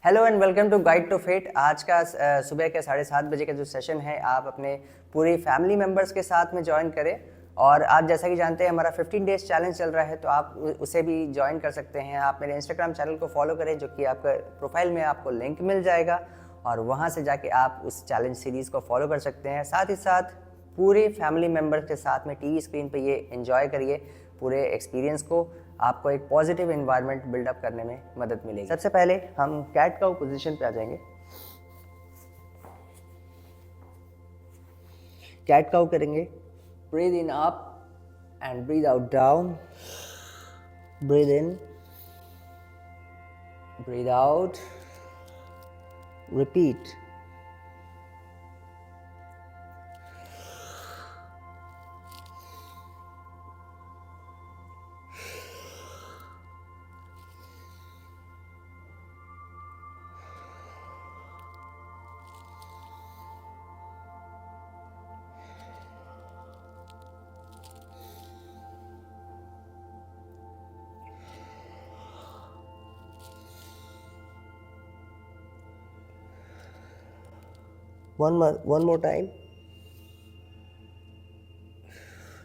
Hello and welcome to guide to fit. आज का सुबह के 7:30 बजे का जो सेशन है आप अपने पूरी फैमिली मेम्बर्स के साथ में ज्वाइन करें। और आप जैसा कि जानते हैं हमारा 15 डेज चैलेंज चल रहा है, तो आप उसे भी ज्वाइन कर सकते हैं। आप मेरे इंस्टाग्राम चैनल को फॉलो करें, जो कि आपका प्रोफाइल में आपको लिंक मिल जाएगा और वहाँ से जाके आप उस चैलेंज सीरीज़ को फॉलो कर सकते हैं। साथ ही साथ पूरे फैमिली मेम्बर्स के साथ में टीवी स्क्रीन पे ये एंजॉय करिए पूरे एक्सपीरियंस को। आपको एक पॉजिटिव एनवायरनमेंट बिल्डअप करने में मदद मिलेगी। सबसे पहले हम कैट काउ पोजीशन पे आ जाएंगे। कैट काउ करेंगे। Breathe in up and breathe out down. Breathe in, breathe out, repeat. one more time.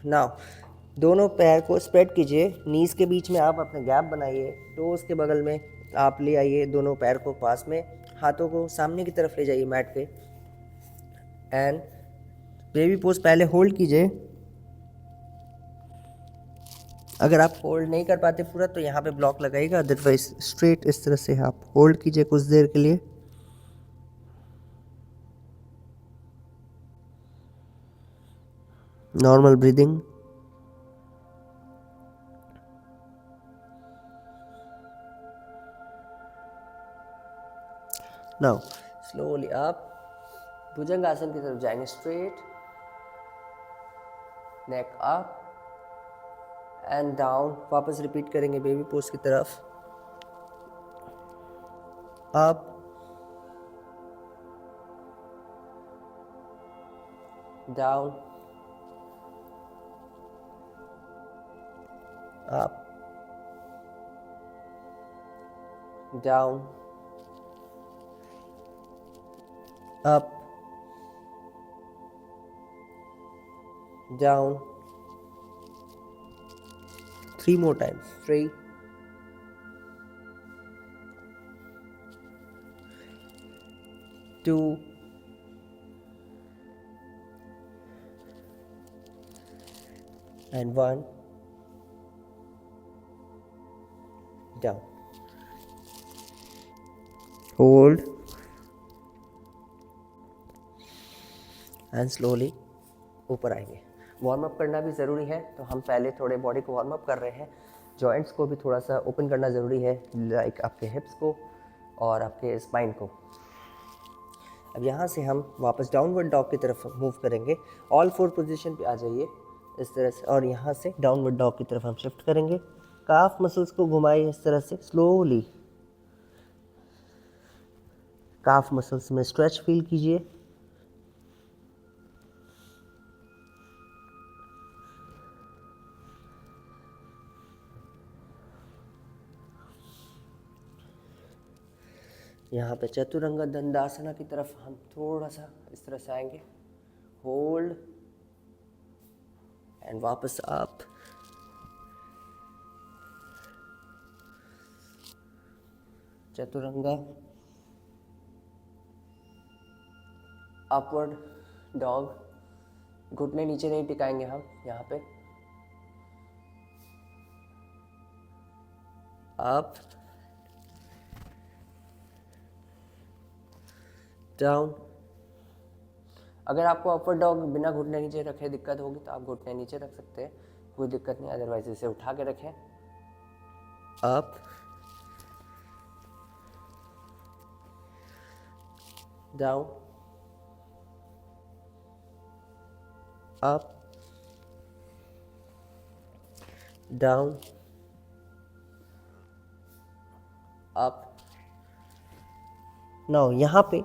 Now दोनों पैर को स्प्रेड कीजिए, नीज के बीच में आप अपने गैप बनाइए, टोज के बगल में आप ले आइए दोनों पैर को पास में, हाथों को सामने की तरफ ले जाइए मैट पे एंड बेबी पोज पहले होल्ड कीजिए। अगर आप होल्ड नहीं कर पाते पूरा तो यहाँ पे ब्लॉक लगाइएगा, अदरवाइज स्ट्रेट इस तरह से आप होल्ड कीजिए कुछ देर के लिए। Normal breathing. Now slowly up, bhujang asana की तरफ जाएंगे, straight, neck up and down. वापस रिपीट करेंगे बेबी पोज की तरफ। Up, down, up, down, up, down. 3 more times. 3, 2, and 1. Down. Hold and slowly ऊपर आएंगे। वार्म अप करना भी ज़रूरी है, तो हम पहले थोड़े बॉडी को वार्म अप कर रहे हैं। जॉइंट्स को भी थोड़ा सा ओपन करना ज़रूरी है, लाइक आपके हिप्स को और आपके स्पाइन को। अब यहाँ से हम वापस डाउनवर्ड डॉग की तरफ मूव करेंगे। ऑल 4 पोजीशन पे आ जाइए इस तरह से, और यहाँ से डाउनवर्ड डॉग की तरफ हम शिफ्ट करेंगे। काफ मसल्स को घुमाइए इस तरह से स्लोली। काफ मसल्स में स्ट्रेच फील कीजिए। यहाँ पे चतुरंग दंडासना की तरफ हम थोड़ा सा इस तरह से आएंगे। होल्ड एंड वापस अप, चतुरंगा, अपवर्ड डॉग। घुटने नीचे नहीं टिकाएंगे हम यहाँ पे। Up, down. अगर आपको अपवर्ड डॉग बिना घुटने नीचे रखे दिक्कत होगी तो आप घुटने नीचे रख सकते हैं, कोई दिक्कत नहीं। अदरवाइज इसे उठा के रखें। Up, down, up, down, up. Now यहाँ पे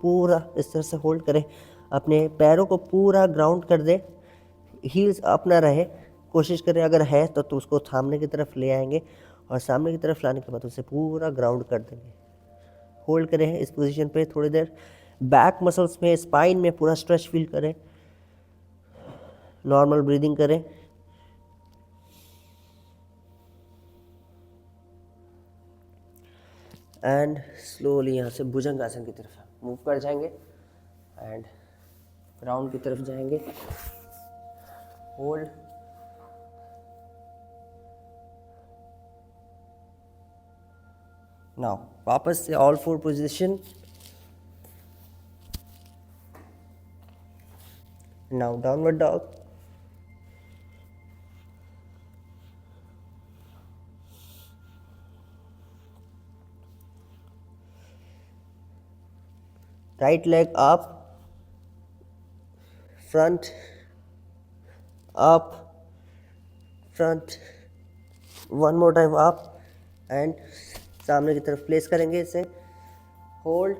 पूरा इस तरह से होल्ड करें, अपने पैरों को पूरा ग्राउंड कर दें, हील्स अप ना रहे। कोशिश करें अगर है तो उसको सामने की तरफ ले आएंगे और सामने की तरफ लाने के बाद उसे पूरा ग्राउंड कर देंगे। होल्ड करें इस पोजीशन पे थोड़ी देर। बैक मसल्स में, स्पाइन में पूरा स्ट्रेच फील करें। नॉर्मल ब्रीदिंग करें। एंड स्लोली यहाँ से भुजंग आसन की तरफ मूव कर जाएंगे एंड राउंड की तरफ जाएंगे। होल्ड। नाउ वापस से all four position. Now downward dog. Right leg up, front, up, front, one more time up and सामने की तरफ प्लेस करेंगे इसे। होल्ड।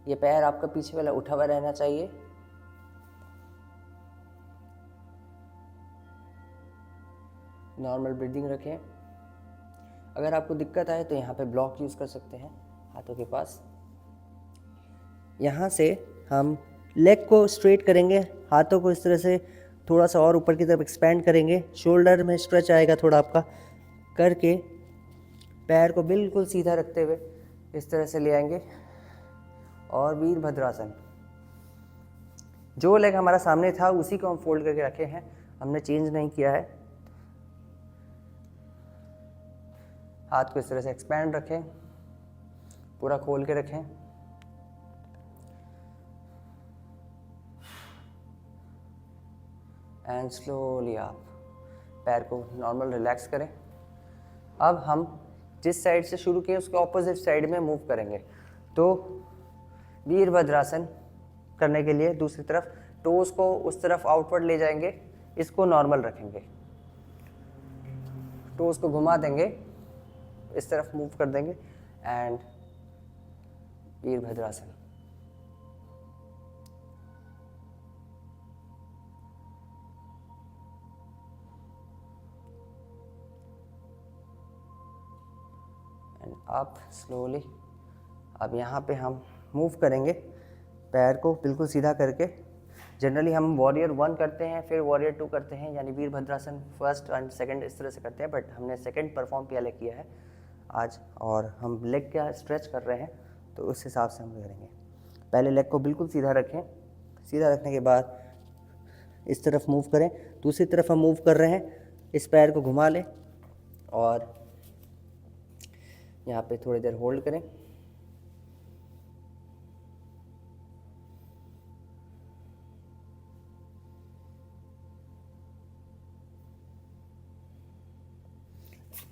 ये पैर आपका पीछे वाला उठा हुआ रहना चाहिए। नॉर्मल ब्रीदिंग रखें। अगर आपको दिक्कत आए तो यहाँ पे ब्लॉक यूज़ कर सकते हैं हाथों के पास। यहाँ से हम लेग को स्ट्रेट करेंगे, हाथों को इस तरह से थोड़ा सा और ऊपर की तरफ एक्सपेंड करेंगे। शोल्डर में स्ट्रेच आएगा थोड़ा आपका करके। पैर को बिल्कुल सीधा रखते हुए इस तरह से ले आएंगे और वीरभद्रासन। जो लेग हमारा सामने था उसी को हम फोल्ड करके रखे हैं, हमने चेंज नहीं किया है। हाथ को इस तरह से एक्सपेंड रखें, पूरा खोल के रखें। एंड स्लोली आप पैर को नॉर्मल रिलैक्स करें। अब हम जिस साइड से शुरू किए उसके ऑपोजिट साइड में मूव करेंगे। तो वीरभद्रासन करने के लिए दूसरी तरफ टोस को उस तरफ आउटवर्ड ले जाएंगे, इसको नॉर्मल रखेंगे। टोस को घुमा देंगे, इस तरफ मूव कर देंगे and Virabhadrasana. And up slowly. अब यहाँ पे हम मूव करेंगे पैर को बिल्कुल सीधा करके। जनरली हम वॉरियर 1 करते हैं, फिर वॉरियर 2 करते हैं, यानी वीरभद्रासन फर्स्ट एंड सेकंड इस तरह से करते हैं, बट हमने सेकंड परफॉर्म पहले किया है आज और हम लेग का स्ट्रेच कर रहे हैं तो उस हिसाब से हम करेंगे। पहले लेग को बिल्कुल सीधा रखें। सीधा रखने के बाद इस तरफ मूव करें। दूसरी तरफ हम मूव कर रहे हैं, इस पैर को घुमा लें और यहाँ पे थोड़ी देर होल्ड करें।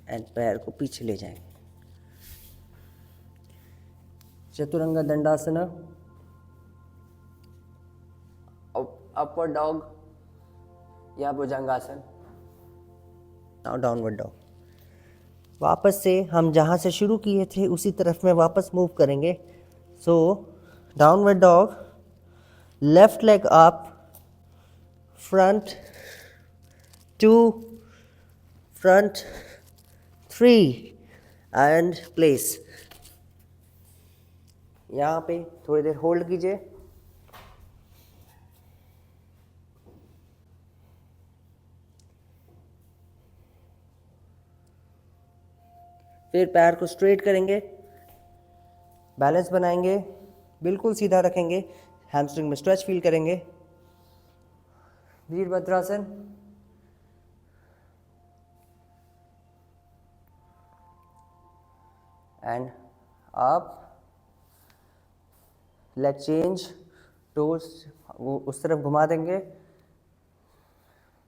एंड पैर को पीछे ले जाएंगे। चतुरंग दंडासन, अपवर्ड डॉग या भुजंगासन। Now downward dog. वापस से हम जहाँ से शुरू किए थे उसी तरफ में वापस मूव करेंगे। So downward dog, left leg up, front 2, front 3 and place. यहाँ पे थोड़ी देर होल्ड कीजिए। फिर पैर को स्ट्रेट करेंगे, बैलेंस बनाएंगे, बिल्कुल सीधा रखेंगे, हैमस्ट्रिंग में स्ट्रेच फील करेंगे। Virabhadrasana. And up, leg change, toes उस तरफ घुमा देंगे,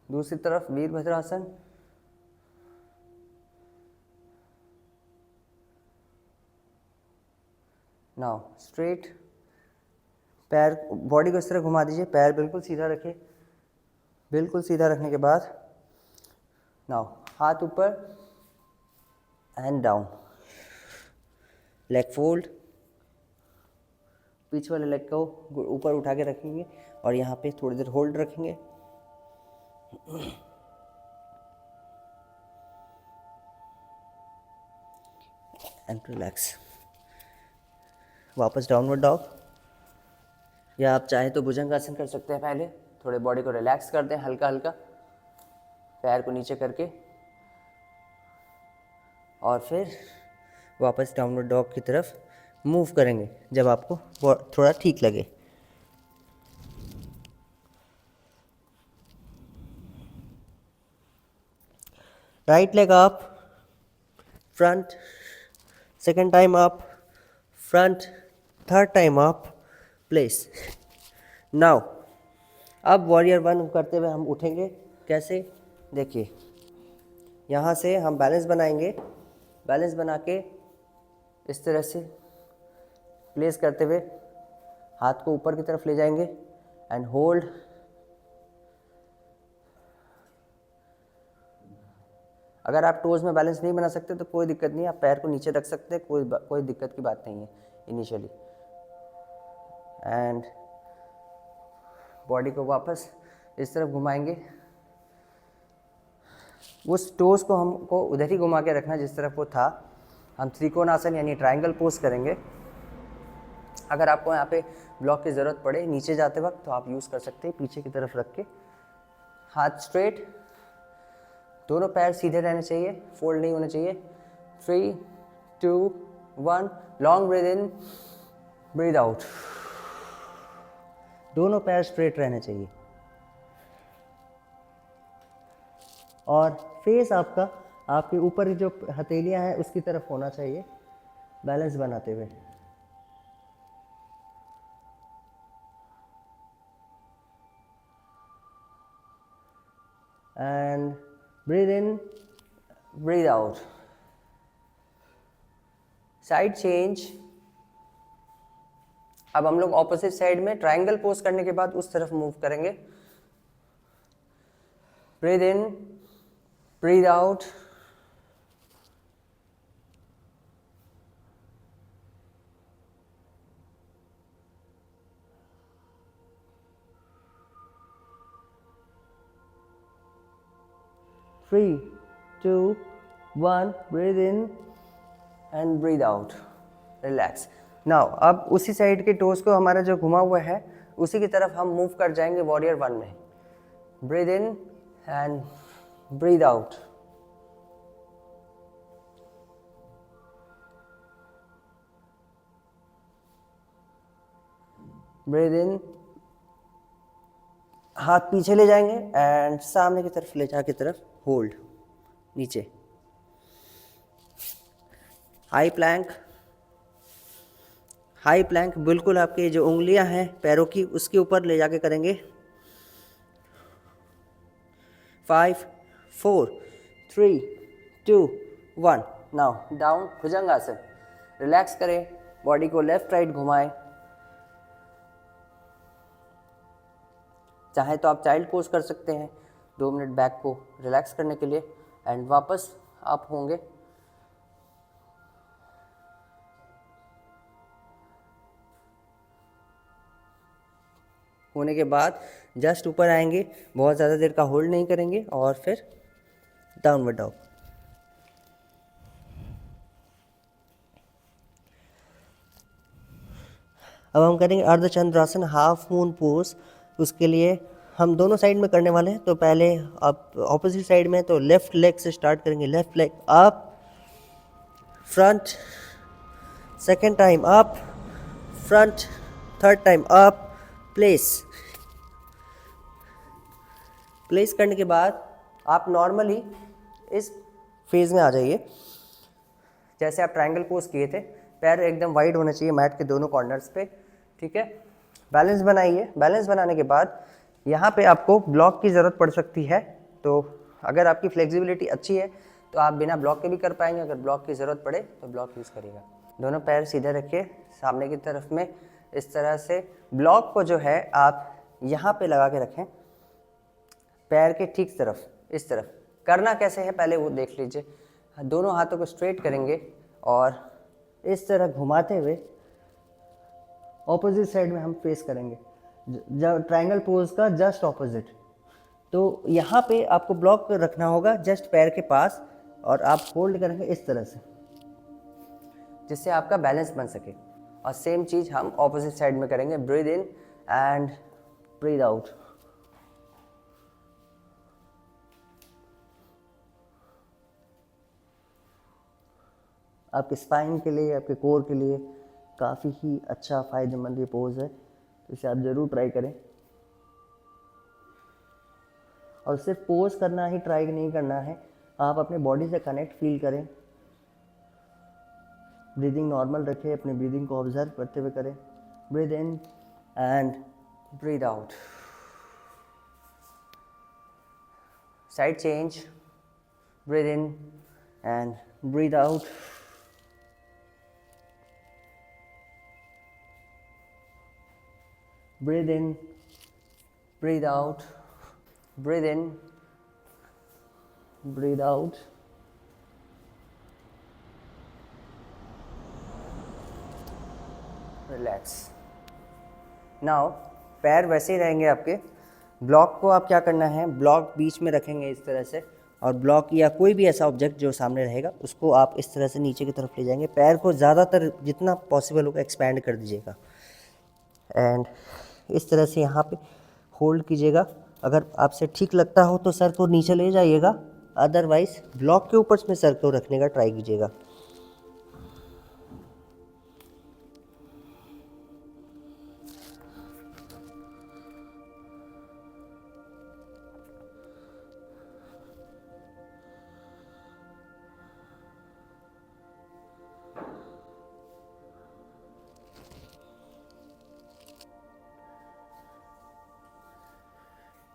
दूसरी तरफ वीरभद्रासन। नाउ स्ट्रेट, पैर बॉडी को इस तरह घुमा दीजिए, पैर बिल्कुल सीधा रखिए। बिल्कुल सीधा रखने के बाद नाउ हाथ ऊपर एंड डाउन, लेग फोल्ड, पीछे वाले लेग को ऊपर उठा के रखेंगे और यहाँ पे थोड़ी देर होल्ड रखेंगे। And relax. वापस डाउनवर्ड डॉग, या आप चाहे तो भुजंगासन कर सकते हैं। पहले थोड़े बॉडी को रिलैक्स कर दें हल्का हल्का, पैर को नीचे करके, और फिर वापस डाउनवर्ड डॉग की तरफ मूव करेंगे जब आपको थोड़ा ठीक लगे। Right leg up, front, second time up, front, third time up, place. Now अब वॉरियर 1 करते हुए हम उठेंगे। कैसे? देखिए, यहाँ से हम बैलेंस बनाएंगे। बैलेंस बना के इस तरह से प्लेस करते हुए हाथ को ऊपर की तरफ ले जाएंगे एंड होल्ड। अगर आप टोज में बैलेंस नहीं बना सकते तो कोई दिक्कत नहीं, आप पैर को नीचे रख सकते हैं, कोई दिक्कत की बात नहीं है इनिशियली। एंड बॉडी को वापस इस तरफ घुमाएंगे। उस टोज को हमको उधर ही घुमा के रखना जिस तरफ वो था। हम त्रिकोणासन यानी ट्रायंगल पोज करेंगे। अगर आपको यहाँ पे ब्लॉक की ज़रूरत पड़े नीचे जाते वक्त तो आप यूज़ कर सकते हैं, पीछे की तरफ रख के, हाथ स्ट्रेट, दोनों पैर सीधे रहने चाहिए, फोल्ड नहीं होने चाहिए। 3, 2, 1, long breathe in, breathe out. दोनों पैर स्ट्रेट रहने चाहिए और फेस आपका आपके ऊपर जो हथेलियां हैं उसकी तरफ होना चाहिए, बैलेंस बनाते हुए। And breathe in, breathe out. Side change. अब हम लोग ऑपोजिट साइड में ट्रायंगल पोज करने के बाद उस तरफ मूव करेंगे। Breathe in, breathe out. Three, 2, 1, breathe in and breathe out, relax. Now अब उसी साइड के टोस को हमारा जो घुमा हुआ है उसी की तरफ हम मूव कर जाएंगे वॉरियर 1 में। Breathe in and breathe out. Breathe in, हाथ पीछे ले जाएंगे एंड सामने की तरफ ले जाके तरफ होल्ड नीचे। High Planck. हाई प्लैंक बिल्कुल आपके जो उंगलियां हैं पैरों की उसके ऊपर ले जाके करेंगे। 5, 4, 3, 2, 1। नाउ डाउन भुजंगासन। रिलैक्स करें, बॉडी को लेफ्ट राइट घुमाएं। चाहे तो आप चाइल्ड पोज कर सकते हैं 2 मिनट बैक को रिलैक्स करने के लिए एंड वापस अप होंगे। होने के बाद जस्ट ऊपर आएंगे, बहुत ज़्यादा देर का होल्ड नहीं करेंगे और फिर डाउनवर्ड डॉग। अब हम करेंगे अर्धचंद्रासन, हाफ मून पोज। उसके लिए हम दोनों साइड में करने वाले हैं। तो पहले आप ऑपोजिट साइड में तो लेफ्ट लेग से स्टार्ट करेंगे। Left leg up, front, second time up, front, third time up, place. Place करने के बाद आप नॉर्मली इस फेज में आ जाइए जैसे आप ट्रायंगल पोज किए थे। पैर एकदम वाइड होने चाहिए मैट के दोनों कॉर्नर्स पे, ठीक है। बैलेंस बनाइए। बैलेंस बनाने के बाद यहाँ पे आपको ब्लॉक की ज़रूरत पड़ सकती है, तो अगर आपकी फ्लेक्सिबिलिटी अच्छी है तो आप बिना ब्लॉक के भी कर पाएंगे। अगर ब्लॉक की ज़रूरत पड़े तो ब्लॉक यूज़ करिएगा। दोनों पैर सीधे रखिए सामने की तरफ में इस तरह से। ब्लॉक को जो है आप यहाँ पे लगा के रखें, पैर के ठीक तरफ, इस तरफ। करना कैसे है पहले वो देख लीजिए। दोनों हाथों को स्ट्रेट करेंगे और इस तरह घुमाते हुए ऑपोजिट साइड में हम फेस करेंगे, जब ट्रायंगल पोज का जस्ट ऑपोजिट। तो यहाँ पे आपको ब्लॉक रखना होगा जस्ट पैर के पास और आप होल्ड करेंगे इस तरह से। जिससे आपका बैलेंस बन सके। और सेम चीज़ हम ऑपोजिट साइड में करेंगे। Breathe in and breathe out. आपके स्पाइन के लिए, आपके कोर के लिए काफ़ी ही अच्छा फ़ायदेमंद ये पोज है, तो इसे आप ज़रूर ट्राई करें। और सिर्फ पोज करना ही ट्राई नहीं करना है, आप अपने बॉडी से कनेक्ट फील करें। ब्रीदिंग नॉर्मल रखें, अपनी ब्रीदिंग को ऑब्जर्व करते हुए करें। Breathe in and breathe out. Side change. Breathe in and breathe out. Breathe in, breathe out, breathe in, breathe out. Relax. Now, पैर वैसे ही रहेंगे आपके। ब्लॉक को आप क्या करना है, ब्लॉक बीच में रखेंगे इस तरह से, और ब्लॉक या कोई भी ऐसा ऑब्जेक्ट जो सामने रहेगा उसको आप इस तरह से नीचे की तरफ ले जाएंगे। पैर को ज़्यादातर जितना पॉसिबल होगा एक्सपैंड कर दीजिएगा एंड इस तरह से यहाँ पे होल्ड कीजिएगा। अगर आपसे ठीक लगता हो तो सर को नीचे ले जाइएगा, अदरवाइज ब्लॉक के ऊपर में सर को रखने का ट्राई कीजिएगा।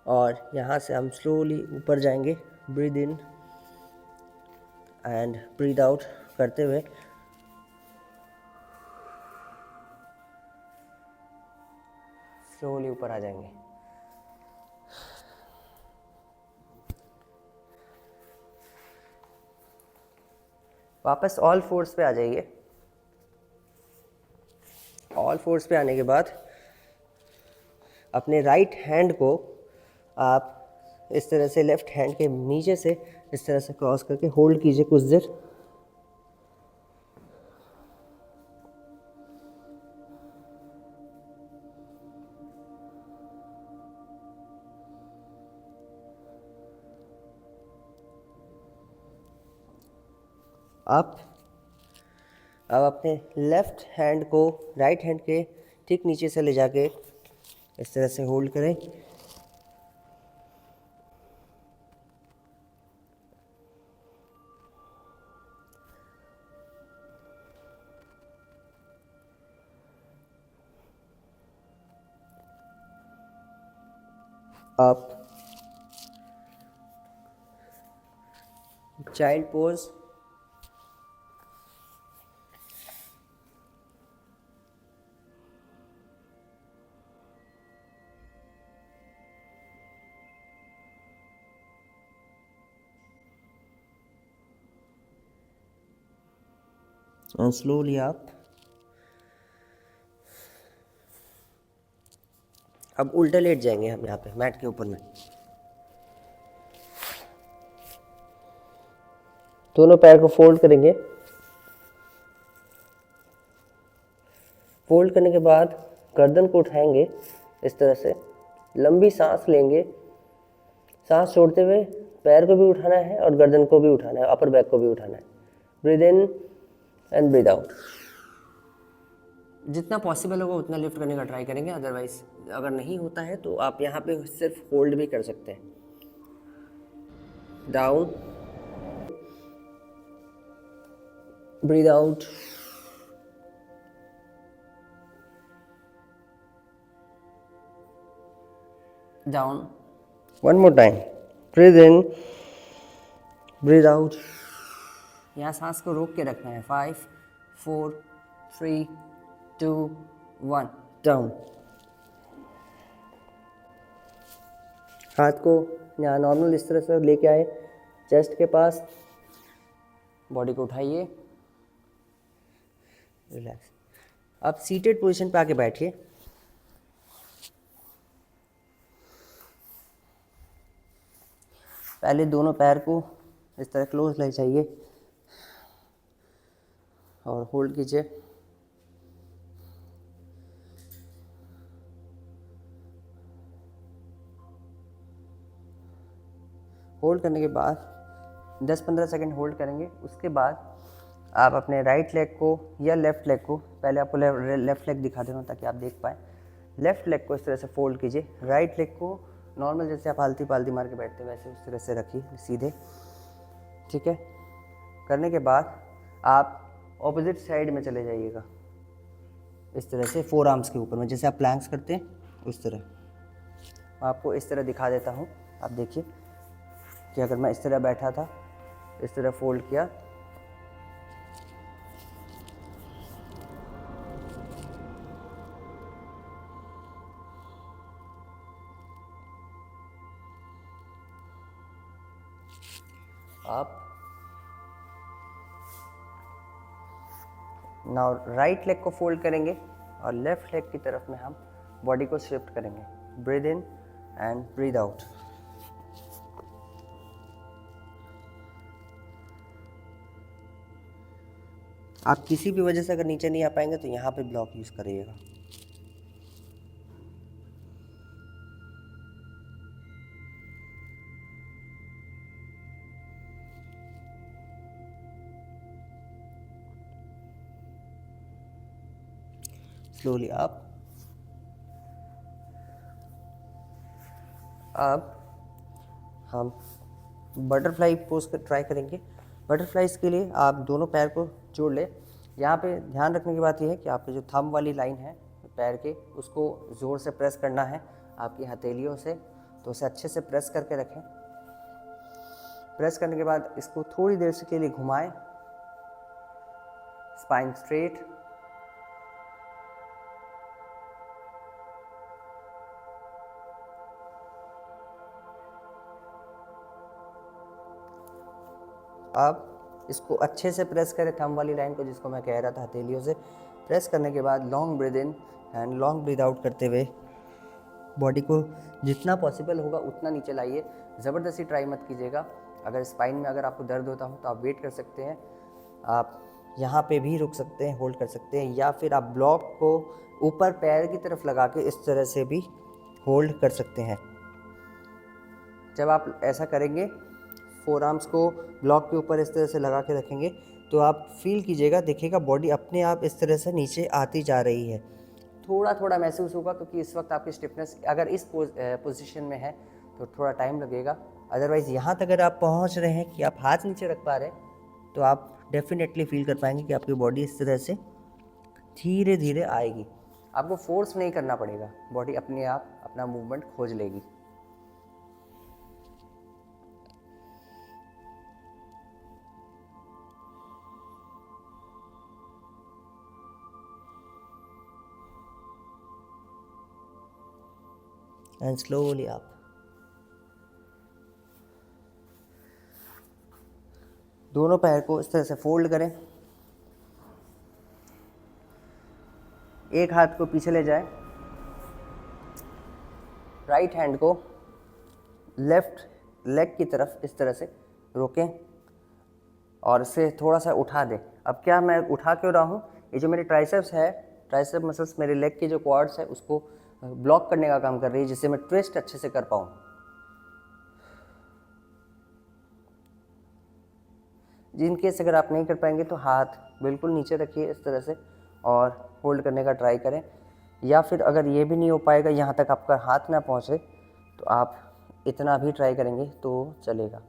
और यहाँ से हम स्लोली ऊपर जाएंगे, breathe in and breathe out करते हुए। स्लोली ऊपर आ जाएंगे। वापस ऑल फोर्स पे आ जाइए। ऑल फोर्स पे आने के बाद अपने राइट हैंड को आप इस तरह से लेफ्ट हैंड के नीचे से इस तरह से क्रॉस करके होल्ड कीजिए कुछ देर। अब अपने लेफ्ट हैंड को राइट हैंड के ठीक नीचे से ले जाके इस तरह से होल्ड करें। आप चाइल्ड पोज। और स्लोली आप अब उल्टे लेट जाएंगे हम यहाँ पे मैट के ऊपर में। दोनों पैर को फोल्ड करेंगे। फोल्ड करने के बाद गर्दन को उठाएंगे इस तरह से, लंबी सांस लेंगे। सांस छोड़ते हुए पैर को भी उठाना है और गर्दन को भी उठाना है, अपर बैक को भी उठाना है। Breathe in and breathe out. जितना पॉसिबल होगा उतना लिफ्ट करने का ट्राई करेंगे, अदरवाइज अगर नहीं होता है तो आप यहाँ पे सिर्फ होल्ड भी कर सकते हैं। Down, breathe out, down. One more time, breathe in, breathe out. यहाँ सांस को रोक के रखना है। 5 4 3 2 1 डाउन। हाथ को यहाँ नॉर्मल इस तरह से लेके आए चेस्ट के पास, बॉडी को उठाइए, रिलैक्स। आप सीटेड पोजीशन पे आके बैठिए। पहले दोनों पैर को इस तरह क्लोज ले जाइए और होल्ड कीजिए। होल्ड करने के बाद 10-15 सेकंड होल्ड करेंगे। उसके बाद आप अपने राइट लेग को या लेफ़्ट लेग को, पहले आपको लेफ़्ट लेग दिखा दे रहा हूँ ताकि आप देख पाएँ। लेफ़्ट लेग को इस तरह से फोल्ड कीजिए। राइट लेग को नॉर्मल जैसे आप आलती पालती मार के बैठते हैं वैसे उस तरह से रखिए सीधे, ठीक है। करने के बाद आप ऑपोजिट साइड में चले जाइएगा इस तरह से, फोर आर्म्स के ऊपर में, जैसे आप प्लैंक्स करते हैं उस तरह। मैं आपको इस तरह दिखा देता हूँ। आप देखिए कि अगर मैं इस तरह बैठा था, इस तरह फोल्ड किया, आप नाउ राइट लेग को फोल्ड करेंगे और लेफ्ट लेग की तरफ में हम बॉडी को शिफ्ट करेंगे। Breathe in and breathe out. आप किसी भी वजह से अगर नीचे नहीं आ पाएंगे तो यहाँ पे ब्लॉक यूज़ करिएगा। Slowly up. अब हम बटरफ्लाई पोज कर ट्राई करेंगे। बटरफ्लाइज के लिए आप दोनों पैर को जोड़ लें। यहाँ पे ध्यान रखने की बात यह है कि आपकी जो थंब वाली लाइन है पैर के, उसको ज़ोर से प्रेस करना है आपकी हथेलियों से, तो उसे अच्छे से प्रेस करके रखें। प्रेस करने के बाद इसको थोड़ी देर से के लिए घुमाएं, स्पाइन स्ट्रेट। अब इसको अच्छे से प्रेस करें थंब वाली लाइन को, जिसको मैं कह रहा था, हथेलियों से प्रेस करने के बाद long breathe in and long breathe out करते हुए बॉडी को जितना पॉसिबल होगा उतना नीचे लाइए। ज़बरदस्ती ट्राई मत कीजिएगा। अगर स्पाइन में अगर आपको दर्द होता हो तो आप वेट कर सकते हैं, आप यहाँ पे भी रुक सकते हैं, होल्ड कर सकते हैं, या फिर आप ब्लॉक को ऊपर पैर की तरफ लगा के इस तरह से भी होल्ड कर सकते हैं। जब आप ऐसा करेंगे, फोर आर्म्स को ब्लॉक के ऊपर इस तरह से लगा के रखेंगे, तो आप फील कीजिएगा, देखिएगा बॉडी अपने आप इस तरह से नीचे आती जा रही है। थोड़ा थोड़ा महसूस होगा क्योंकि इस वक्त आपकी स्टिफनेस अगर इस पोजीशन में है तो थोड़ा टाइम लगेगा। अदरवाइज़ यहाँ तक अगर आप पहुँच रहे हैं कि आप हाथ नीचे रख पा रहे हैं तो आप डेफिनेटली फील कर पाएंगे कि आपकी बॉडी इस तरह से धीरे धीरे आएगी। आपको फोर्स नहीं करना पड़ेगा, बॉडी अपने आप अपना मूवमेंट खोज लेगी। And slowly up. दोनों पैर को इस तरह से फोल्ड करें, एक हाथ को पीछे ले जाएं, राइट हैंड को लेफ्ट लेग की तरफ इस तरह से रोकें और इसे थोड़ा सा उठा दें। अब क्या मैं उठा क्यों रहा हूँ, ये जो मेरे ट्राइसेप्स है, ट्राइसेप मसल्स मेरे लेग की जो क्वाड्स है उसको ब्लॉक करने का काम कर रही है, जिससे मैं ट्विस्ट अच्छे से कर पाऊँ। जिन केस अगर आप नहीं कर पाएंगे तो हाथ बिल्कुल नीचे रखिए इस तरह से और होल्ड करने का ट्राई करें, या फिर अगर ये भी नहीं हो पाएगा, यहाँ तक आपका हाथ ना पहुँचे, तो आप इतना भी ट्राई करेंगे तो चलेगा।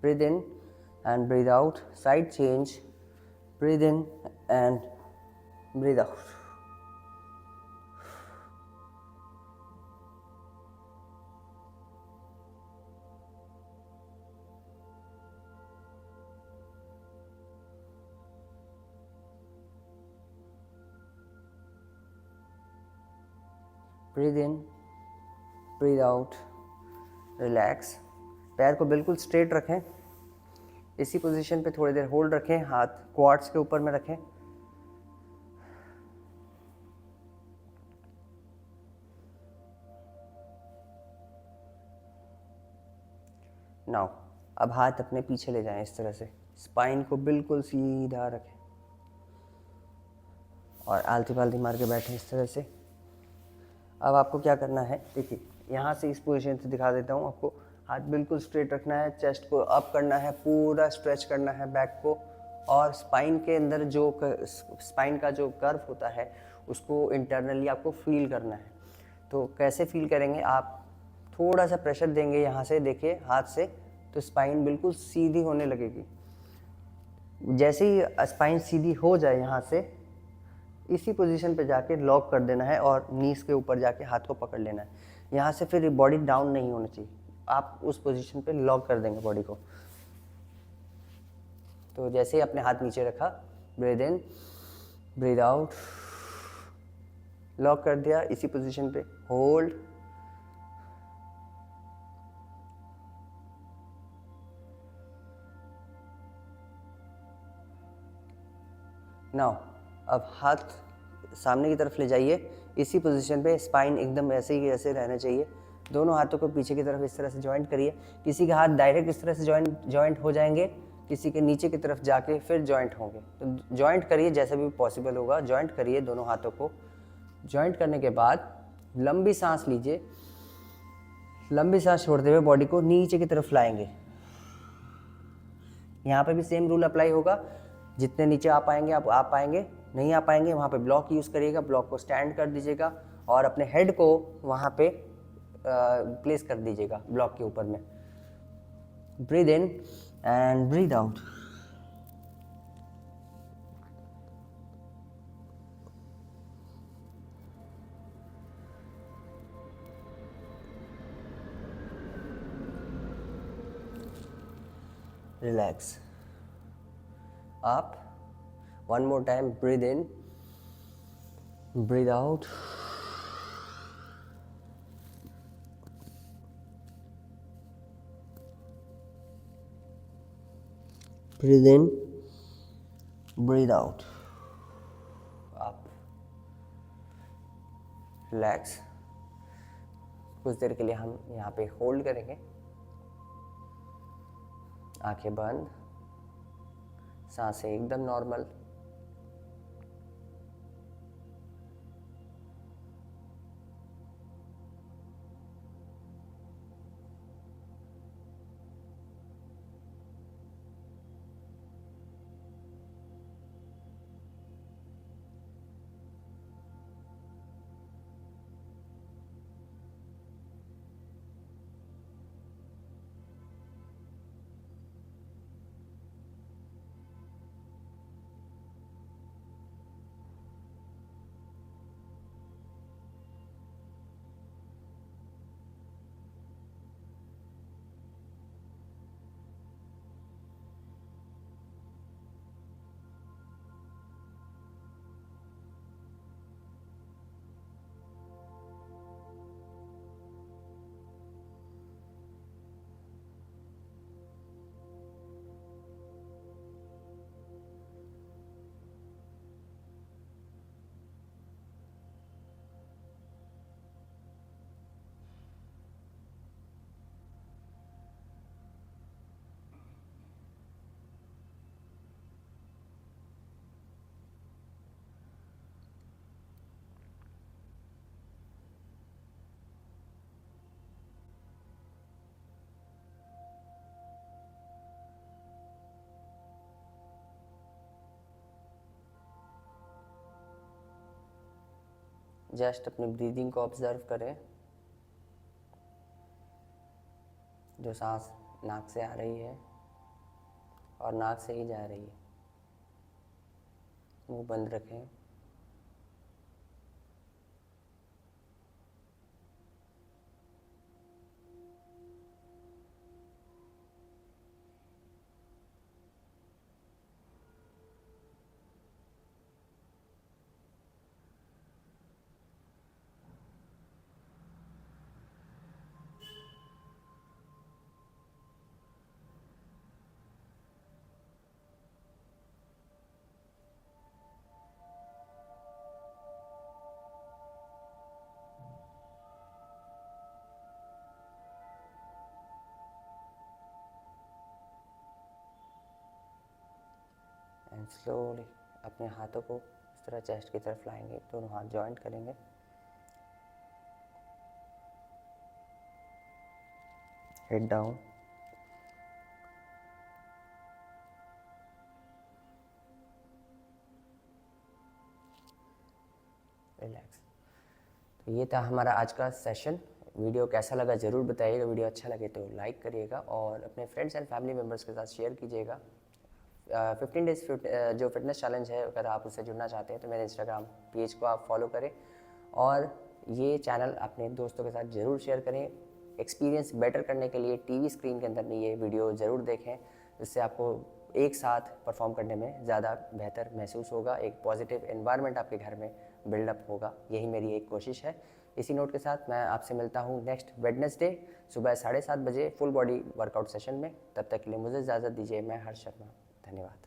Breathe in and breathe out, side change, breathe in and breathe out. Breathe in, breathe out, relax. पैर को बिल्कुल स्ट्रेट रखें, इसी पोजीशन पे थोड़ी देर होल्ड रखें, हाथ क्वाड्स के ऊपर में रखें। नाउ अब हाथ अपने पीछे ले जाएं इस तरह से, स्पाइन को बिल्कुल सीधा रखें और आलती पालती मार के बैठें इस तरह से। अब आपको क्या करना है, देखिए यहाँ से इस पोजीशन से दिखा देता हूँ आपको। हाथ बिल्कुल स्ट्रेट रखना है, चेस्ट को अप करना है, पूरा स्ट्रेच करना है बैक को, और स्पाइन के अंदर जो स्पाइन का जो कर्व होता है उसको इंटरनली आपको फील करना है। तो कैसे फील करेंगे, आप थोड़ा सा प्रेशर देंगे यहाँ से, देखिए हाथ से, तो स्पाइन बिल्कुल सीधी होने लगेगी। जैसे ही स्पाइन सीधी हो जाए यहाँ से, इसी पोजीशन पे जाके लॉक कर देना है और नीज के ऊपर जाके हाथ को पकड़ लेना है। यहाँ से फिर बॉडी डाउन नहीं होनी चाहिए, आप उस पोजीशन पे लॉक कर देंगे बॉडी को। तो जैसे ही अपने हाथ नीचे रखा, breathe in, breathe out, lock कर दिया इसी पोजीशन पे, होल्ड, नाउ अब हाथ सामने की तरफ ले जाइए, इसी पोजीशन पे, स्पाइन एकदम ऐसे ही ऐसे रहना चाहिए। दोनों हाथों को पीछे की तरफ इस तरह से जॉइंट करिए। किसी के हाथ डायरेक्ट इस तरह से जॉइंट हो जाएंगे, किसी के नीचे की तरफ जाके फिर जॉइंट होंगे। तो जॉइंट करिए जैसा भी पॉसिबल होगा, जॉइंट करिए दोनों हाथों को। जॉइंट करने के बाद लंबी सांस लीजिए, लंबी सांस छोड़ते हुए बॉडी को नीचे की तरफ लाएंगे। यहाँ पे भी सेम रूल अप्लाई होगा, जितने नीचे आ पाएंगे आप पाएंगे, नहीं आ पाएंगे वहाँ पे ब्लॉक यूज़ करिएगा, ब्लॉक को स्टैंड कर दीजिएगा और अपने हेड को वहाँ पे प्लेस कर दीजिएगा ब्लॉक के ऊपर में। Breathe in and breathe out. Relax. up, one more time, breathe in, breathe out, breathe in, breathe out, up, relax। कुछ देर के लिए हम यहाँ पे होल्ड करेंगे, आंखें बंद, सांसें एकदम नॉर्मल। जस्ट अपनी ब्रीदिंग को ऑब्जर्व करें, जो सांस नाक से आ रही है और नाक से ही जा रही है। मुंह बंद रखें। एंड स्लोली अपने हाथों को इस तरह चेस्ट की तरफ लाएंगे, दोनों हाथ जॉइंट करेंगे। Head down, relax. तो ये था हमारा आज का सेशन। वीडियो कैसा लगा ज़रूर बताइएगा। वीडियो अच्छा लगे तो लाइक करिएगा और अपने फ्रेंड्स एंड फैमिली मेम्बर्स के साथ शेयर कीजिएगा। 15 डेज जो फिटनेस चैलेंज है, अगर आप उससे जुड़ना चाहते हैं तो मेरे इंस्टाग्राम पेज को आप फॉलो करें और ये चैनल अपने दोस्तों के साथ ज़रूर शेयर करें। एक्सपीरियंस बेटर करने के लिए टीवी स्क्रीन के अंदर में ये वीडियो ज़रूर देखें, जिससे आपको एक साथ परफॉर्म करने में ज़्यादा बेहतर महसूस होगा। एक पॉजिटिव एनवायरनमेंट आपके घर में बिल्डअप होगा, यही मेरी एक कोशिश है। इसी नोट के साथ मैं आपसे मिलता हूँ नेक्स्ट वेडनेसडे सुबह 7:30 बजे फुल बॉडी वर्कआउट सेशन में। तब तक के लिए मुझे इजाज़त दीजिए। मैं हर्ष शर्मा, धन्यवाद।